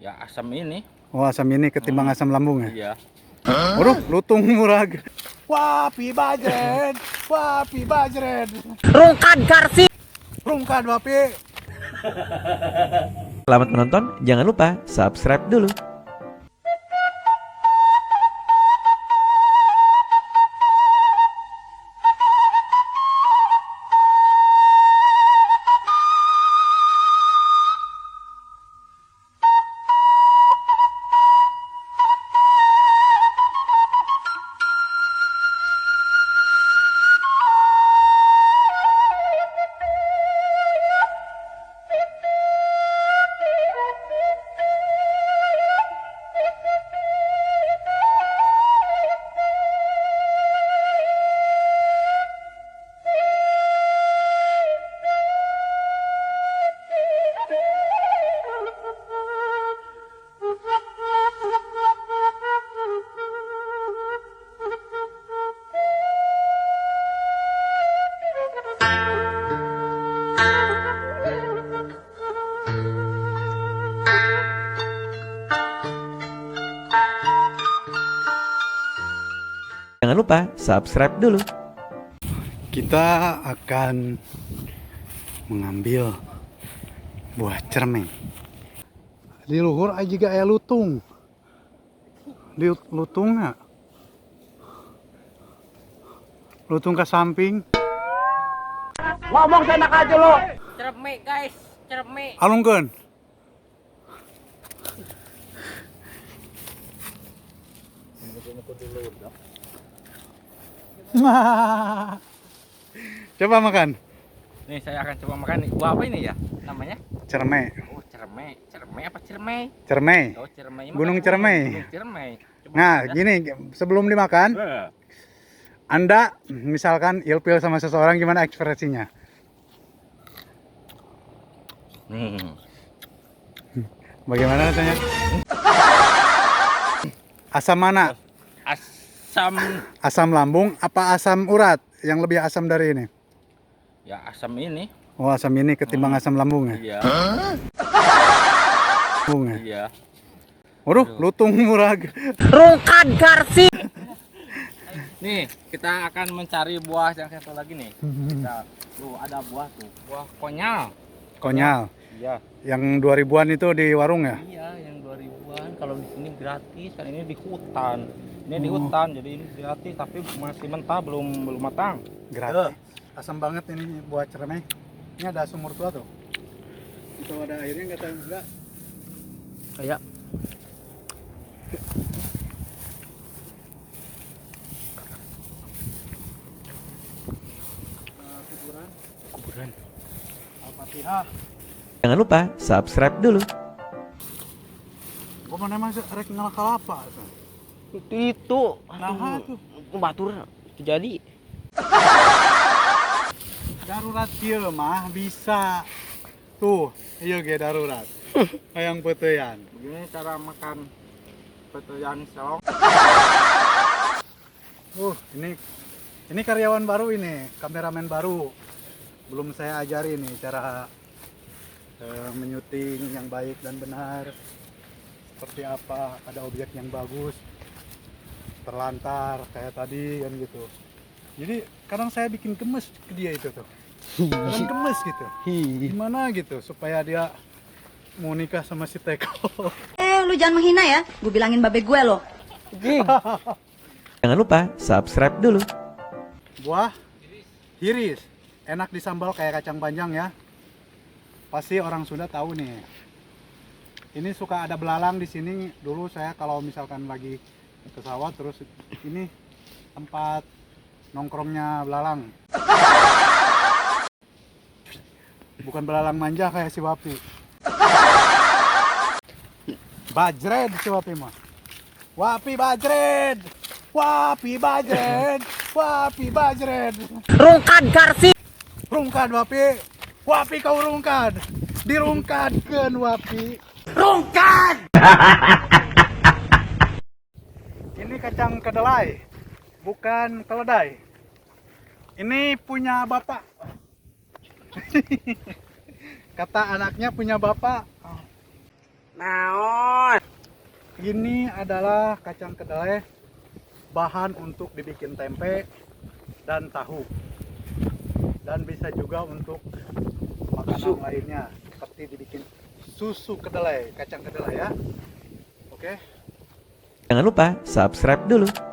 Ya asam ini. Oh, asam ini ketimbang asam lambung ya? Iya. Waduh, lutung murag. Wapi bajren, wapi bajren. Rungkat Garsi. Rungkat wapi. Selamat menonton, jangan lupa subscribe dulu. Jangan lupa subscribe dulu. Kita akan mengambil buah cermai. Di luhur aja juga ya lutung. Di lutung nggak? Lutung ke samping. Ngomong senak aja lo. Cermek guys, cermek. Alungkeun. Coba makan. Nih saya akan coba makan nih. Buah apa ini ya? Namanya? Cermai. Oh, cermai. Cermai apa cermai? Cermai. Oh, cermai. Gunung Cermai. Gunung Cermai. Coba Nah, makan ya. gini, sebelum dimakan, Anda misalkan ilfil sama seseorang, gimana ekspresinya? Bagaimana rasanya? Asam mana? Asam. Asam lambung apa asam urat yang lebih asam dari ini? Ya asam ini. Oh, asam ini ketimbang asam lambung ya? Iya. Lambung ya? Iya. Waduh, lutung murag. Rungkat Garsi. Nih, kita akan mencari buah yang satu lagi nih. Kita, tuh ada buah tuh, buah konyal. Konyal. Iya. Yang 2000-an itu di warung ya? Iya, yang 2000-an. Kalau di sini gratis, kan ini di hutan. Ini di hutan, jadi ini gratis tapi masih mentah, belum matang. Gratis. Asam banget ini buat cermai. Ini ada sumur tua tuh. Itu ada airnya nggak tahu enggak? Kayak kuburan. Al-Fatihah. Jangan lupa subscribe dulu. Gua mana masuk rek ngalah kalapa tuh. Itu, Nah, tuh. batur terjadi. Darurat kieu mah bisa. Tuh, iya ge darurat. Hayang peuteyan. Begini cara makan petuyan selong. Ini karyawan baru ini, kameramen baru. Belum saya ajari nih cara menyuting yang baik dan benar. Seperti apa, ada objek yang bagus. Terlantar kayak tadi kan gitu. Jadi kadang saya bikin gemes ke dia itu tuh. Kadang gemes gitu. Gimana gitu supaya dia mau nikah sama si Teko. Lu jangan menghina ya. Gue bilangin babe gue loh. Jangan lupa subscribe dulu. Buah hiris, enak disambal kayak kacang panjang ya. Pasti orang Sunda tahu nih. Ini suka ada belalang di sini. Dulu saya kalau misalkan lagi ke sawah terus ini tempat nongkrongnya belalang. Bukan belalang manja kayak si Wapi. Bajred si Wapi mah. Wapi bajred. Wapi bajred. Wapi bajred. Rungkat Garsi. Rungkad Wapi. Wapi kau rungkad. Dirungkadkeun Wapi. Rungkat. Ini kacang kedelai, bukan keledai. Ini punya bapak. Kata anaknya punya bapak. Naon? Ini adalah kacang kedelai, bahan untuk dibikin tempe dan tahu. Dan bisa juga untuk makanan lainnya, seperti dibikin susu kedelai, kacang kedelai ya. Oke. Jangan lupa subscribe dulu.